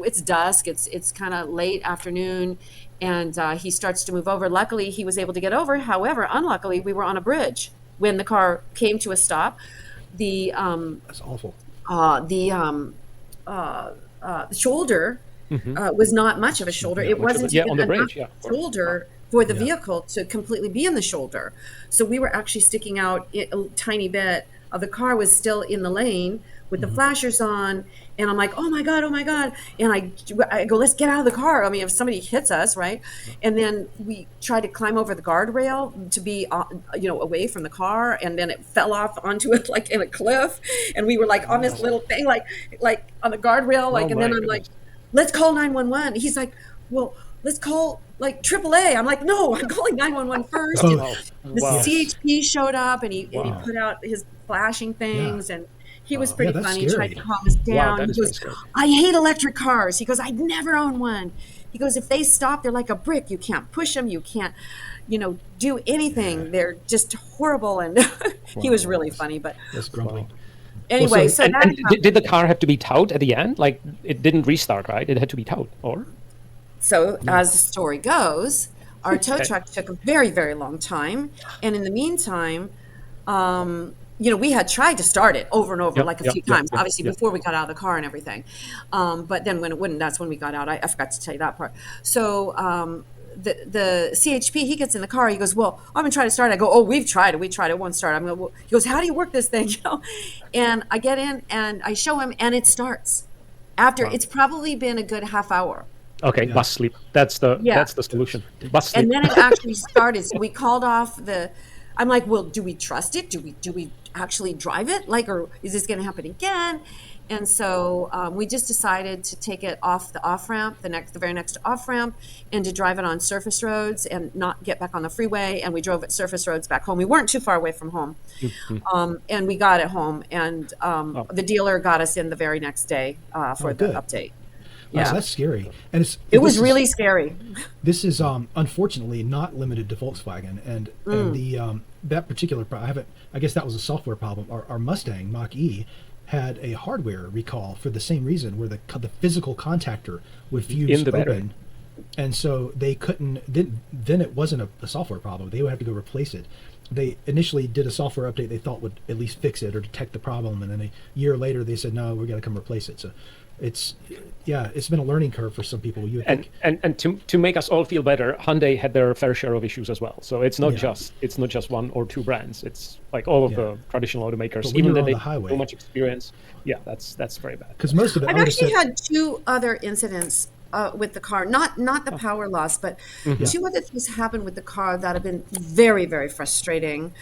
S1: it's dusk. It's kind of late afternoon, and he starts to move over. Luckily, he was able to get over. However, unluckily, we were on a bridge when the car came to a stop. The
S3: That's awful.
S1: shoulder was not much of a shoulder. It wasn't
S2: Yeah,
S1: even
S2: on the
S1: enough
S2: bridge, yeah.
S1: shoulder for the
S3: Yeah.
S1: vehicle to completely be in the shoulder. So we were actually sticking out a tiny bit of the car was still in the lane with the flashers on. And I'm like, oh my God. And I go, let's get out of the car. I mean, if somebody hits us, right? And then we tried to climb over the guardrail to be, away from the car. And then it fell off onto it like in a cliff. And we were like on this little thing, like on the guardrail. Like,
S2: Oh,
S1: and then
S2: my
S1: I'm like,
S2: goodness.
S1: let's call 911. He's like, well, let's call like AAA. I'm like, no, I'm calling 911 first.
S3: Oh.
S1: And
S2: Wow.
S1: the
S2: Wow.
S1: CHP showed up, and he
S3: Wow.
S1: put out his flashing things, and he was
S3: Yeah,
S1: pretty
S3: that's
S1: funny. He tried to
S3: scary.
S1: calm us down.
S2: that
S1: He
S2: is
S1: goes,
S2: very scary.
S1: I hate electric cars. He goes, I'd never own one. He goes, if they stop, they're like a brick. You can't push them. You can't, do anything. They're just horrible. And he was really funny. But
S3: That's grumbling.
S1: anyway,
S3: Well,
S1: so
S2: And,
S1: that's
S2: did the car have to be towed at the end? Like, it didn't restart, right? It had to be towed, or?
S1: So as the story goes, our tow
S2: Okay.
S1: truck took a very, very long time. And in the meantime, we had tried to start it over and over,
S2: Yep,
S1: like a
S2: yep,
S1: few
S2: yep,
S1: times,
S2: yep,
S1: obviously
S2: yep.
S1: before we got out of the car and everything. But then when it wouldn't, that's when we got out. I forgot to tell you that part. So the CHP, he gets in the car. He goes, well, I'm going to try to start it. I go, oh, we've tried it. It won't start. He goes, how do you work this thing? And I get in and I show him, and it starts. After it's probably been a good half hour.
S2: Okay,
S3: Yeah.
S2: bus sleep. That's the
S1: Yeah.
S2: solution. Bus sleep.
S1: And then it actually started. So we called off I'm like, well, do we trust it? Do we actually drive it? Like, or is this going to happen again? And so we just decided to take it off the off ramp, the very next off ramp, and to drive it on surface roads and not get back on the freeway. And we drove it surface roads back home. We weren't too far away from home, and we got it home. And the dealer got us in the very next day for the
S3: good.
S1: update.
S3: Wow,
S1: Yeah,
S3: that's scary. And
S1: it was really scary.
S3: This is unfortunately not limited to Volkswagen, and the that particular I guess that was a software problem. Our Mustang Mach-E had a hardware recall for the same reason, where the physical contactor would fuse
S2: In the battery.
S3: open, and so they couldn't. Then it wasn't a software problem. They would have to go replace it. They initially did a software update they thought would at least fix it or detect the problem, and then a year later they said, no, we're going to come replace it. So it's been a learning curve for some people. You would think,
S2: and to make us all feel better, Hyundai had their fair share of issues as well. So it's not just one or two brands. It's like all of the traditional automakers, even though they have so much experience. Yeah, that's very bad.
S3: Because most of it,
S1: I've actually had two other incidents with the car, not the power loss, but two other things happened with the car that have been very, very frustrating.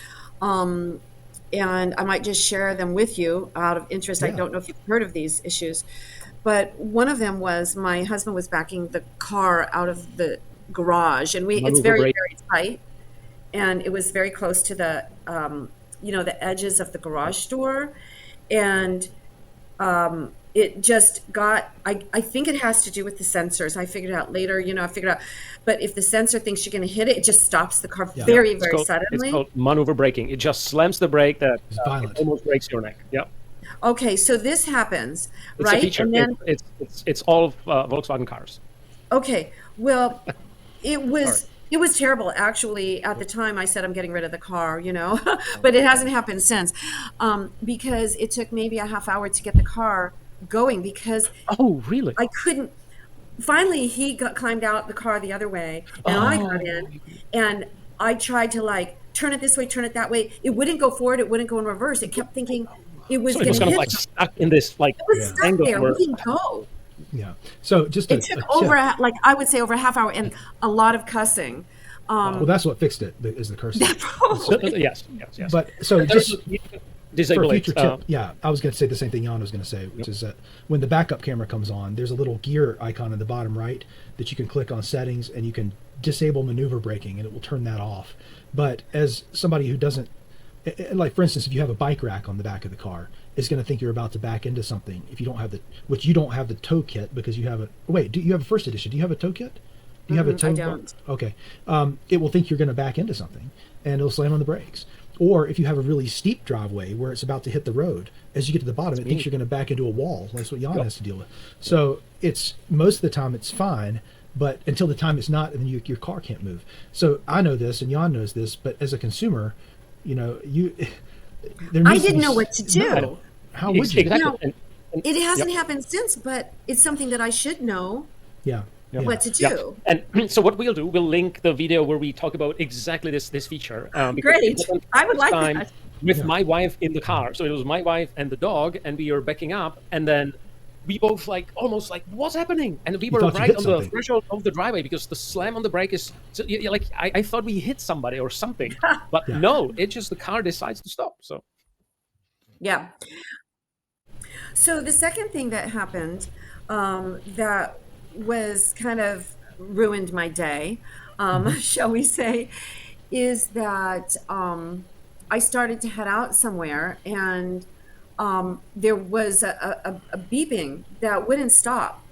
S1: And I might just share them with you out of interest. I don't know if you've heard of these issues, but one of them was my husband was backing the car out of the garage, and it's very, very tight, and it was very close to the the edges of the garage door, and it just got, I think it has to do with the sensors. I figured out later, but if the sensor thinks you're going to hit it, it just stops the car very, very suddenly.
S2: It's called maneuver braking. It just slams the brake that
S3: violent.
S2: Almost breaks your neck. Yeah.
S1: Okay, so this happens,
S2: it's
S1: right?
S2: A feature.
S1: And then,
S2: it's all Volkswagen cars.
S1: Okay, well, it was terrible. Actually, at the time, I said I'm getting rid of the car, but it hasn't happened since, because it took maybe a half hour to get the car going because
S2: really?
S1: I couldn't. Finally, he climbed out the car the other way, and I got in, and I tried to turn it this way, turn it that way. It wouldn't go forward. It wouldn't go in reverse. It kept thinking it was going to hit.
S2: It was stuck in this
S1: It was stuck there. We didn't go.
S3: Yeah. So just
S1: it took over, I would say, over a half hour and a lot of cussing.
S3: Well, that's what fixed it. Is the cursing?
S2: Yes.
S3: But so just
S2: disable
S3: for future
S2: it.
S3: tip, I was going to say the same thing Jan was going to say, which is that when the backup camera comes on, there's a little gear icon in the bottom right that you can click on settings, and you can disable maneuver braking, and it will turn that off. But as somebody who doesn't, like for instance, if you have a bike rack on the back of the car, it's going to think you're about to back into something if you don't have which you don't have the tow kit because you have a. Wait, do you have a first edition? Do you have a tow kit? Do you have a tow?
S1: I don't.
S3: Okay. It will think you're going to back into something, and it'll slam on the brakes. Or if you have a really steep driveway where it's about to hit the road, as you get to the bottom, it thinks you're going to back into a wall. That's what Jan has to deal with. So it's most of the time it's fine, but until the time it's not, and then your car can't move. So I know this, and Jan knows this, but as a consumer,
S1: I didn't know what to do.
S3: No. How would you?
S2: Exactly.
S1: It hasn't happened since, but it's something that I should know.
S3: Yeah.
S1: What to do.
S2: Yeah. And so what we'll do, we'll link the video where we talk about exactly this feature.
S1: Great. I would like that.
S2: With my wife in the car. So it was my wife and the dog, and we were backing up, and then we both almost what's happening? And we were right on the threshold of the driveway because the slam on the brake is I thought we hit somebody or something, but no, it's just the car decides to stop. So
S1: yeah. So the second thing that happened that was kind of ruined my day, shall we say, is that I started to head out somewhere, and there was a beeping that wouldn't stop,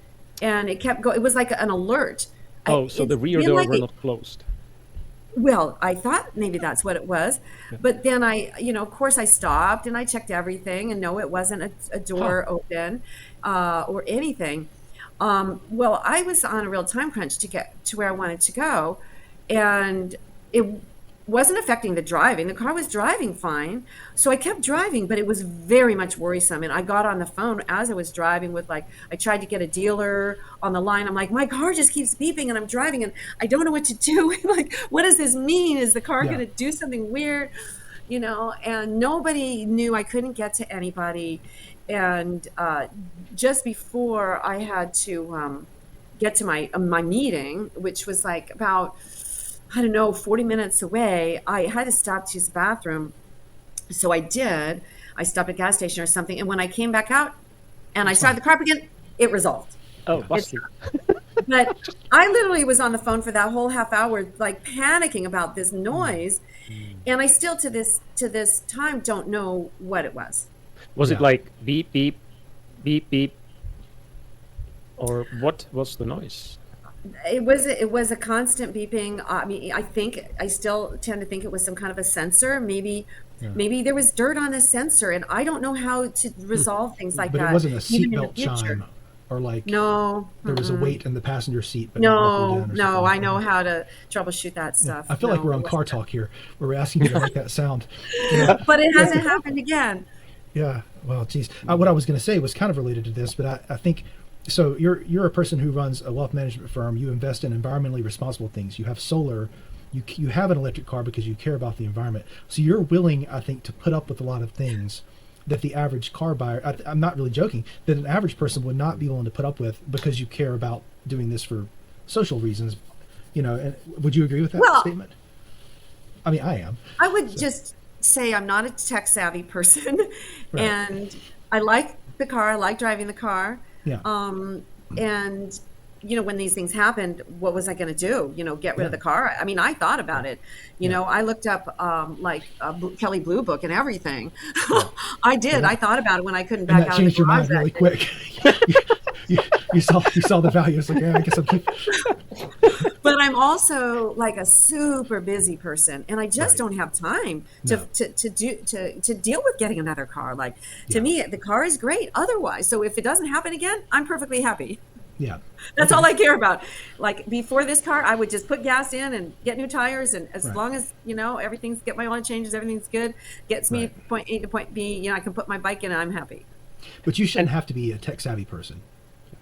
S1: and it kept going. It was like an alert.
S2: So the rear door were not closed.
S1: Well, I thought maybe that's what it was, but then of course I stopped and I checked everything, and no, it wasn't a door open or anything. Well, I was on a real time crunch to get to where I wanted to go, and it wasn't affecting the driving. The car was driving fine. So I kept driving, but it was very much worrisome. And I got on the phone as I was driving with I tried to get a dealer on the line. I'm like, my car just keeps beeping and I'm driving and I don't know what to do. What does this mean? Is the car going to do something weird? And nobody knew. I couldn't get to anybody. And just before I had to get to my meeting, which was about, 40 minutes away, I had to stop to use the bathroom. So I did. I stopped at a gas station or something. And when I came back out and I started the car up again, it resolved.
S2: Oh, busted.
S1: But I literally was on the phone for that whole half hour, panicking about this noise. And I still, to this time, don't know what it was.
S2: Was it beep, beep, beep, beep? Or what was the noise?
S1: It was a constant beeping. I still tend to think it was some kind of a sensor. Maybe there was dirt on a sensor, and I don't know how to resolve things like that.
S3: But it wasn't a seatbelt chime, or
S1: no.
S3: There was a weight in the passenger seat. But
S1: no. I know how to troubleshoot that stuff.
S3: I feel like we're on Car Talk here, where we're asking you to make that sound.
S1: But it hasn't happened again.
S3: Yeah. Well, geez. What I was going to say was kind of related to this, but I think so. You're a person who runs a wealth management firm. You invest in environmentally responsible things. You have solar. You have an electric car because you care about the environment. So you're willing, I think, to put up with a lot of things that the average car buyer, I'm not really joking, that an average person would not be willing to put up with because you care about doing this for social reasons. And would you agree with that statement? I mean, I am.
S1: I would just say I'm not a tech savvy person,
S3: Right.
S1: and I like the car. I like driving the car.
S3: Yeah.
S1: And when these things happened, what was I going to do? Get rid of the car? I mean, I thought about it. I looked up Kelly Blue Book and everything. I did.
S3: Yeah.
S1: I thought about it when I couldn't
S3: And
S1: back
S3: that
S1: out.
S3: changed your mind really quick. you saw the value. It's like, yeah, I guess I'll keep.
S1: But I'm also like a super busy person, and I just
S3: Right.
S1: don't have time to deal with getting another car. Like to
S3: Yeah.
S1: me, the car is great otherwise. So if it doesn't happen again, I'm perfectly happy.
S3: Yeah.
S1: That's
S3: Okay.
S1: all I care about. Like before this car, I would just put gas in and get new tires, and as
S3: Right.
S1: long as everything's get my oil changes, everything's good, gets me
S3: Right.
S1: point A to point B. I can put my bike in, and I'm happy.
S3: But you shouldn't have to be a tech savvy person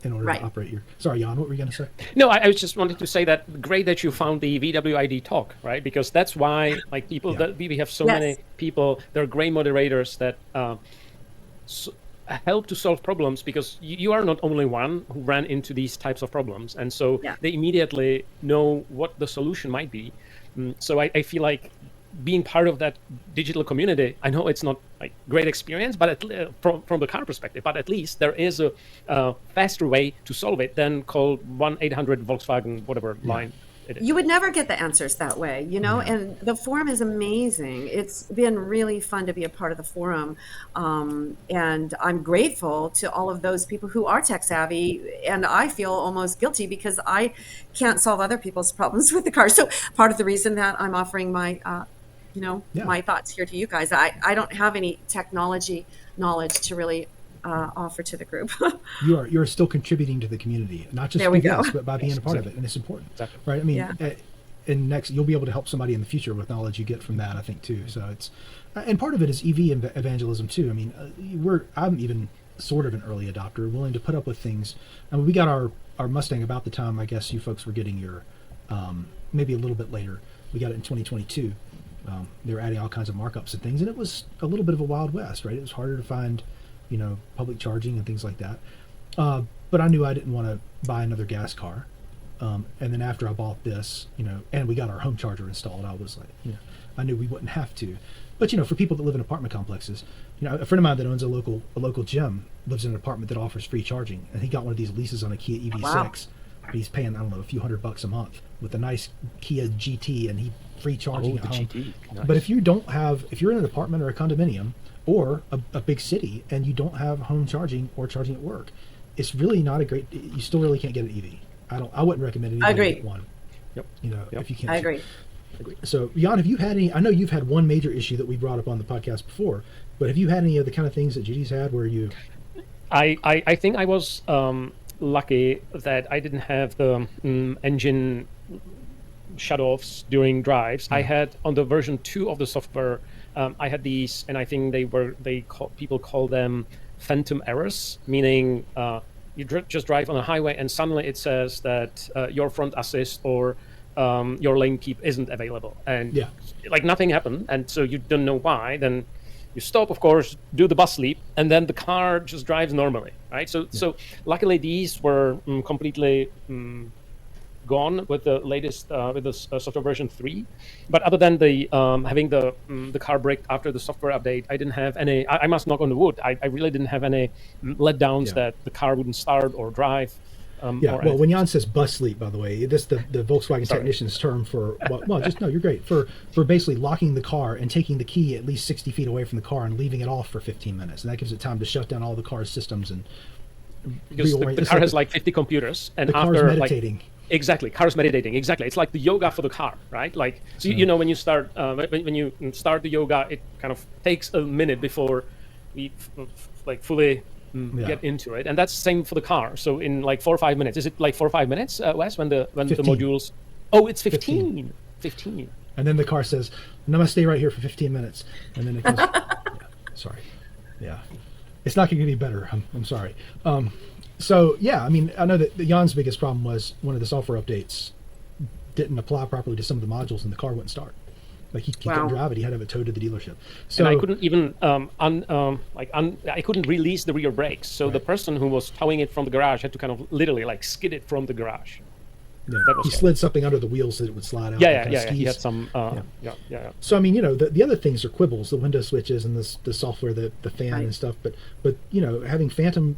S3: in order
S1: Right.
S3: to operate your. Sorry, Jan, what were you going to say?
S2: No, I was just wanted to say that great that you found the VW ID talk, right? Because that's why, like people,
S3: Yeah.
S2: that we have so
S1: Yes.
S2: many people. There are great moderators that help to solve problems because you are not only one who ran into these types of problems, and so
S1: Yeah.
S2: they immediately know what the solution might be. So I feel like being part of that digital community, I know it's not like great experience, but from the car perspective, but at least there is a faster way to solve it than call 1-800 Volkswagen whatever line it is.
S1: You would never get the answers that way, and the forum is amazing. It's been really fun to be a part of the forum. And I'm grateful to all of those people who are tech savvy. And I feel almost guilty because I can't solve other people's problems with the car. So part of the reason that I'm offering my,
S3: Yeah.
S1: my thoughts here to you guys, I don't have any technology knowledge to really offer to the group.
S3: You're still contributing to the community, not just
S1: There we
S3: through
S1: go.
S3: this, but by being
S2: Yes,
S3: a part of
S2: exactly.
S3: it, and it's important,
S2: Exactly.
S3: right? I mean,
S1: Yeah.
S3: and next you'll be able to help somebody in the future with knowledge you get from that, I think too. So it's, and part of it is EV evangelism too. I mean, I'm even sort of an early adopter, willing to put up with things. I mean, we got our Mustang about the time I guess you folks were getting your, maybe a little bit later. We got it in 2022. They were adding all kinds of markups and things, and it was a little bit of a wild west, right? It was harder to find, public charging and things like that. But I knew I didn't want to buy another gas car. And then after I bought this, and we got our home charger installed, I was like, I knew we wouldn't have to. But for people that live in apartment complexes, a friend of mine that owns a local gym lives in an apartment that offers free charging, and he got one of these leases on a Kia EV6.
S1: Wow.
S3: But he's paying, I don't know, a few $100 a month with a nice Kia GT, and he free charging
S2: Oh,
S3: at
S2: the
S3: home.
S2: GT. Nice.
S3: But if you're in an apartment or a condominium or a big city and you don't have home charging or charging at work, it's really not a great. You still really can't get an EV. I wouldn't recommend anybody
S1: agree.
S3: get one.
S2: Yep.
S3: If you can't.
S1: I agree.
S3: So, Jan, have you had any? I know you've had one major issue that we brought up on the podcast before, but have you had any of the kind of things that Judy's had where you?
S2: I think I was lucky that I didn't have the engine shutoffs during drives. I had on the version 2 of the software, I had these, and I think people call them phantom errors, meaning you just drive on a highway and suddenly it says that your front assist or your lane keep isn't available, and like nothing happened, and so you don't know why. Then you stop, of course, do the bus sleep, and then the car just drives normally, right? So luckily these were completely gone with the latest with the software version 3. But other than the having the car break after the software update, I didn't have any. I must knock on the wood. I really didn't have any letdowns that the car wouldn't start or drive.
S3: Well, when Jan says bus sleep, by the way, this the Volkswagen technician's term for you're great for basically locking the car and taking the key at least 60 feet away from the car and leaving it off for 15 minutes, and that gives it time to shut down all the car's systems and
S2: because the car has like 50 computers, and
S3: the
S2: after
S3: car's meditating.
S2: Exactly, car's meditating. Exactly, it's like the yoga for the car, right? Like, so when you start when you start the yoga, it kind of takes a minute before we fully get into it, and that's the same for the car. So in like 4 or 5 minutes, is it like 4 or 5 minutes, Wes, when the
S3: 15.
S2: modules? Oh, it's 15. 15.
S3: And then the car says, "No, I'm gonna stay right here for 15 minutes," and then it goes. Sorry. Yeah, it's not going to get any better. I'm sorry. So yeah, I mean, I know that Jan's biggest problem was one of the software updates didn't apply properly to some of the modules, and the car wouldn't start. Like he couldn't drive it. He had to have it towed to the dealership. So
S2: and I couldn't even I couldn't release the rear brakes. So the person who was towing it from the garage had to kind of literally like skid it from the garage.
S3: yeah, he slid something under the wheels so that it would slide out.
S2: Yeah. He had some. Yeah.
S3: So I mean, the other things are quibbles, the window switches and the software, the fan and stuff. But having phantom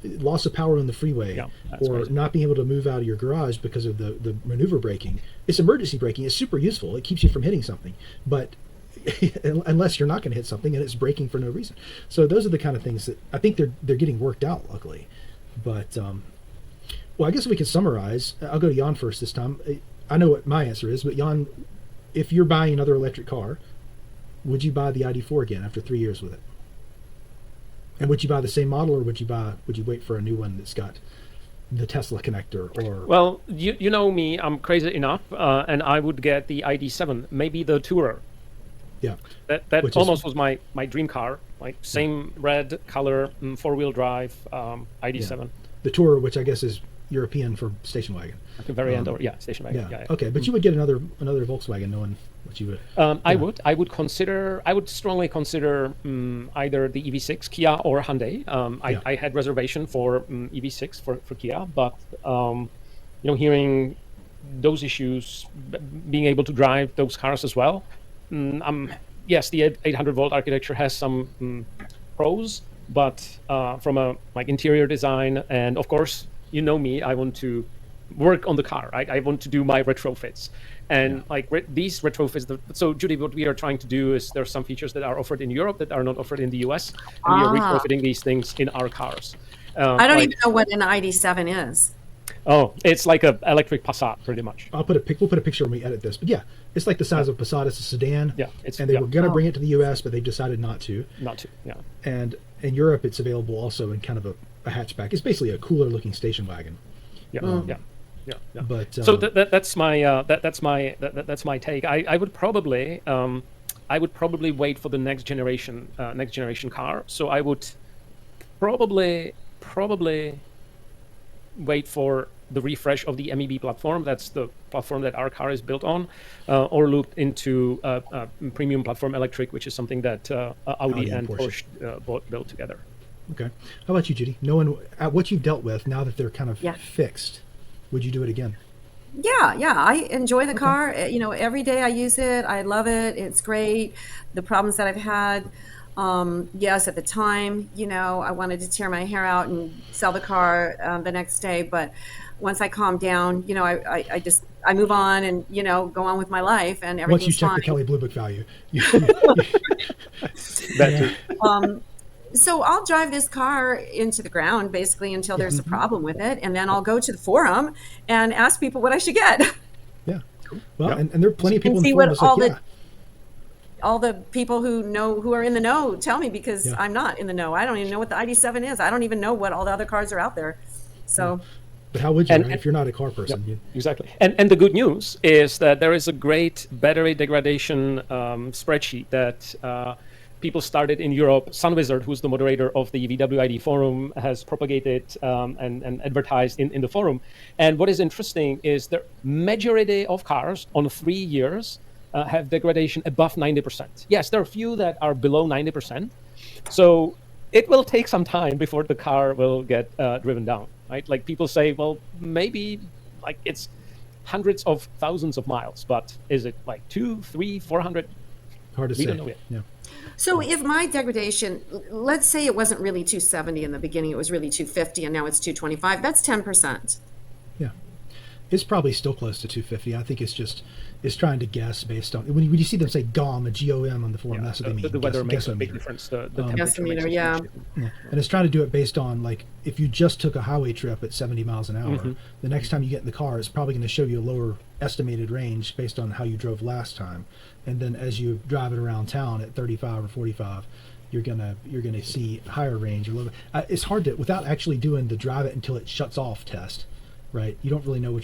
S3: loss of power on the freeway, or crazy. Not being able to move out of your garage because of the maneuver braking. It's emergency braking. It's super useful. It keeps you from hitting something, but unless you're not going to hit something and it's braking for no reason. So those are the kind of things that I think they're getting worked out, luckily. But well, I guess we could summarize. I'll go to Jan first this time. I know what my answer is, but Jan, if you're buying another electric car, would you buy the ID.4 again after 3 years with it? And would you buy the same model, or would you wait for a new one that's got the Tesla connector? Or
S2: well, you know me, I'm crazy enough, and I would get the ID.7, maybe the Tourer.
S3: Yeah,
S2: that almost was my dream car, like same red color, 4-wheel drive, ID.7.
S3: Yeah. The Tourer, which I guess is European for station wagon.
S2: At the very end, station wagon. Yeah.
S3: Okay, but you would get another Volkswagen, knowing what you would.
S2: I would strongly consider either the EV6 Kia or Hyundai. I had reservation for EV6 for Kia, but hearing those issues, being able to drive those cars as well. Yes, the 800-volt architecture has some pros, but from a interior design, and of course, you know me, I want to work on the car. I want to do my retrofits, and these retrofits. So Judy, what we are trying to do is there are some features that are offered in Europe that are not offered in the US, and we are retrofitting these things in our cars.
S1: I don't even know what an ID.7 is.
S2: Oh, it's like an electric Passat, pretty much.
S3: We'll put a picture when we edit this. But yeah, it's like the size of a Passat. It's a sedan.
S2: Yeah,
S3: and they were going to bring it to the U.S., but they decided not to.
S2: Yeah.
S3: And in Europe, it's available also in kind of a hatchback. It's basically a cooler-looking station wagon.
S2: Yeah.
S3: But
S2: so that's my take. I would probably wait for the next generation car. So I would probably wait for the refresh of the MEB platform. That's the platform that our car is built on, or look into premium platform electric, which is something that Audi and Porsche built together.
S3: Okay. How about you, Judy? Knowing what you've dealt with now that they're kind of fixed, would you do it again?
S1: Yeah. I enjoy the car. Every day I use it. I love it. It's great. The problems that I've had, yes, at the time, I wanted to tear my hair out and sell the car the next day. But once I calm down, I move on and, go on with my life, and everything's
S3: once you check
S1: fine.
S3: the Kelly Blue Book value.
S1: So I'll drive this car into the ground basically until there's a problem with it. And then I'll go to the forum and ask people what I should get.
S3: Yeah. Well, and there are plenty of people in the
S1: forum
S3: forum
S1: all the people who are in the know tell me, because I'm not in the know. I don't even know what the ID.7 is. I don't even know what all the other cars are out there. So.
S3: But how would you, if you're not a car person?
S2: Exactly. And the good news is that there is a great battery degradation spreadsheet that people started in Europe. Sunwizard, who's the moderator of the VW ID forum, has propagated and advertised in the forum. And what is interesting is the majority of cars on 3 years have degradation above 90%. Yes, there are a few that are below 90%. So it will take some time before the car will get driven down, right? Like people say, well, maybe like it's hundreds of thousands of miles, but is it like 200, 300, 400?
S3: Hard to say.
S2: We don't know yet.
S3: Yeah.
S1: So if my degradation, let's say it wasn't really 270 in the beginning, it was really 250, and now it's 225, that's 10%.
S3: Yeah. It's probably still close to 250. I think it's trying to guess based on, when you see them say GOM, a GOM on the forum, that's what they mean.
S2: The weather makes a big difference. The temperature makes a
S1: yeah.
S3: And it's trying to do it based on, like, if you just took a highway trip at 70 miles an hour, the next time you get in the car, it's probably going to show you a lower estimated range based on how you drove last time. And then as you drive it around town at 35 or 45, you're gonna see higher range or lower. It's hard to, without actually doing the drive it until it shuts off test, right? You don't really know what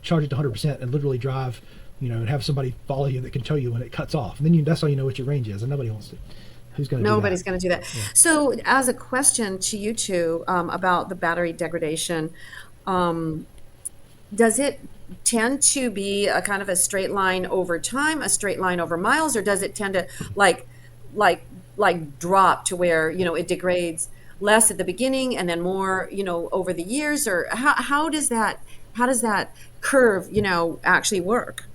S3: charge it to 100% and literally drive, and have somebody follow you that can tell you when it cuts off. And then that's how you know what your range is, and nobody wants to Who's going to do that?
S1: Nobody's going to do that. So, as a question to you two about the battery degradation, does it tend to be a kind of a straight line over time, a straight line over miles, or does it tend to like drop to where it degrades less at the beginning and then more over the years, or how does that curve actually work?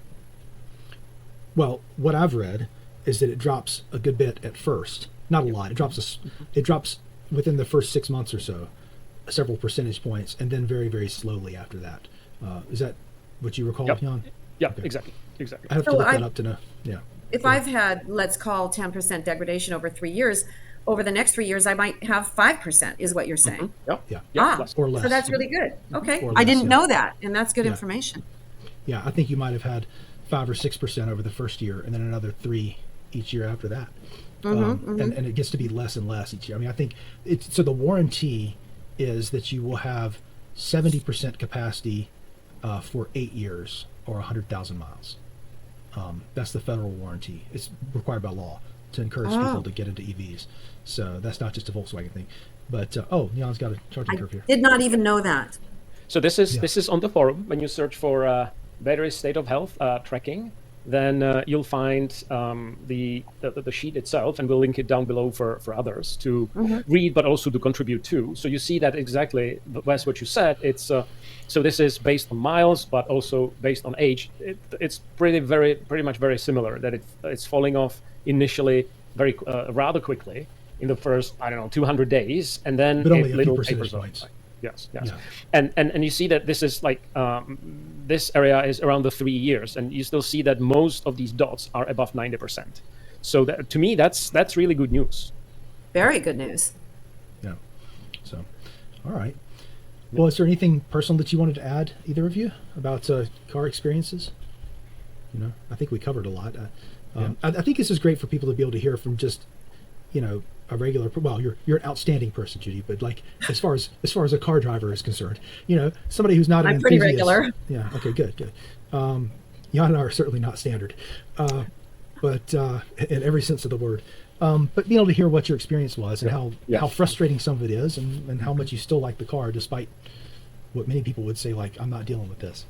S3: Well, what I've read is that it drops a good bit at first, not a lot. It drops within the first 6 months or so, several percentage points, and then very, very slowly after that. Is that what you recall, Jan?
S2: Yeah,
S3: Okay.
S2: exactly.
S3: I have to look that up to know. Yeah.
S1: If I've had, let's call 10% degradation over 3 years, over the next 3 years, I might have 5%, is what you're saying.
S3: Yeah. Or less.
S1: So that's really good. Okay.
S3: Or
S1: I
S3: less,
S1: didn't know that, and that's good information.
S3: Yeah, I think you might have had 5 or 6% over the first year, and then another 3 each year after that. And it gets to be less and less each year. I mean, I think so the warranty is that you will have 70% capacity for 8 years or 100,000 miles. That's the federal warranty. It's required by law to encourage people to get into EVs. So that's not just a Volkswagen thing. But Jan's got a charging curve here.
S1: Did not even know that.
S2: So this is on the forum. When you search for battery state of health tracking, then you'll find the sheet itself, and we'll link it down below for others to read, but also to contribute to. So you see that exactly, Wes, what you said. It's so this is based on miles, but also based on age. It's pretty much very similar. That it's falling off initially very rather quickly in the first 200 days, and then
S3: but only a few
S2: little
S3: percentage
S2: tapers off.
S3: points.
S2: Yes.
S3: Yeah.
S2: And you see that this is like this area is around the 3 years, and you still see that most of these dots are above 90%. So that, to me, that's really good news.
S1: Very good news.
S3: Yeah. So, all right. Well, is there anything personal that you wanted to add, either of you, about car experiences? I think we covered a lot. I think this is great for people to be able to hear from just, a regular. Well, you're an outstanding person, Judy, but like as far as a car driver is concerned, somebody who's not an
S1: I'm pretty
S3: enthusiast.
S1: regular.
S3: Yeah. Okay. Good. Jan and I are certainly not standard, but in every sense of the word. But being able to hear what your experience was and how frustrating some of it is, and how much you still like the car, despite what many people would say, like, I'm not dealing with this.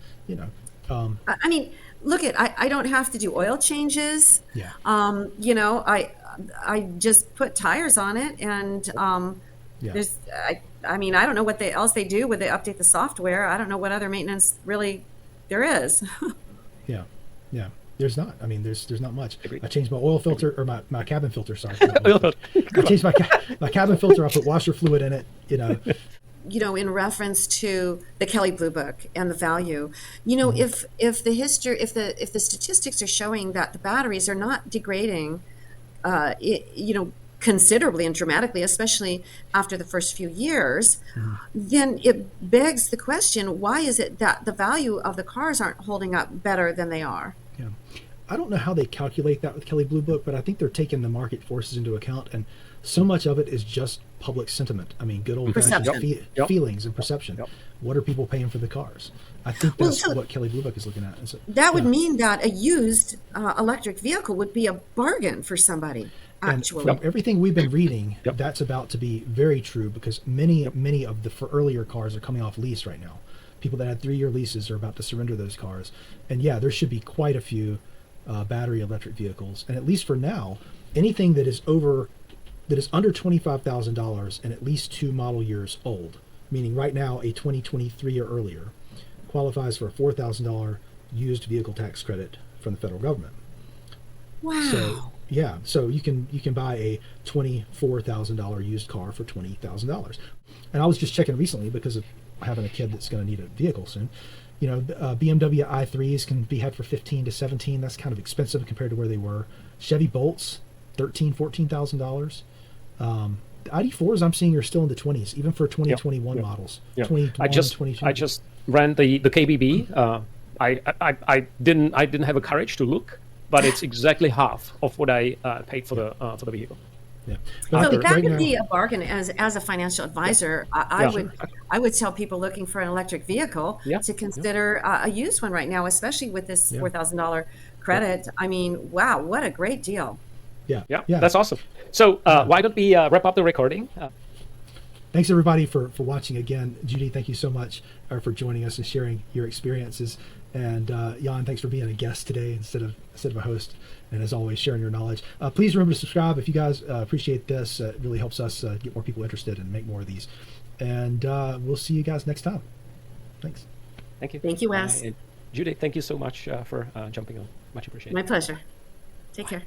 S1: I mean, look I don't have to do oil changes.
S3: Yeah.
S1: I just put tires on it, and there's I mean, I don't know what else they do. Would they update the software? I don't know what other maintenance really there is.
S3: Yeah. There's not. I mean, there's not much. I changed my oil filter, or my cabin filter. Sorry. I changed my cabin filter. I put washer fluid in it.
S1: In reference to the Kelley Blue Book and the value, if the statistics are showing that the batteries are not degrading, considerably and dramatically, especially after the first few years, then it begs the question: why is it that the value of the cars aren't holding up better than they are?
S3: Yeah. I don't know how they calculate that with Kelley Blue Book, but I think they're taking the market forces into account, and so much of it is just public sentiment. I mean, good old-fashioned feelings and perception. What are people paying for the cars? I think that's what Kelley Blue Book is looking at.
S1: That would mean that a used electric vehicle would be a bargain for somebody, actually.
S3: And from everything we've been reading, that's about to be very true, because many of the earlier cars are coming off lease right now. People that had 3-year leases are about to surrender those cars. And there should be quite a few battery electric vehicles. And at least for now, anything that is under $25,000 and at least 2 model years old, meaning right now a 2023 or earlier, qualifies for a $4,000 used vehicle tax credit from the federal government.
S1: Wow.
S3: So you can buy a $24,000 used car for $20,000. And I was just checking recently, because of having a kid that's going to need a vehicle soon. BMW i3s can be had for $15,000 to $17,000. That's kind of expensive compared to where they were. Chevy Bolts, $14,000. The ID.4s I'm seeing are still in the 20s, even for 2021 models. 2021,
S2: I just ran the KBB. I didn't have a courage to look, but it's exactly half of what I paid for the vehicle.
S3: Yeah.
S1: So that would be a bargain as a financial advisor. I would tell people looking for an electric vehicle to consider a used one right now, especially with this $4,000 credit. I mean, wow, what a great deal.
S3: Yeah.
S2: Yeah, that's awesome. So why don't we wrap up the recording?
S3: Thanks everybody for watching again. Judy, thank you so much for joining us and sharing your experiences. And Jan, thanks for being a guest today instead of a host. And as always, sharing your knowledge. Please remember to subscribe if you guys appreciate this. It really helps us get more people interested and make more of these. And we'll see you guys next time. Thanks.
S2: Thank you.
S1: Thank you, Wes.
S2: Judy, thank you so much for jumping on. Much appreciated.
S1: My pleasure. Take care.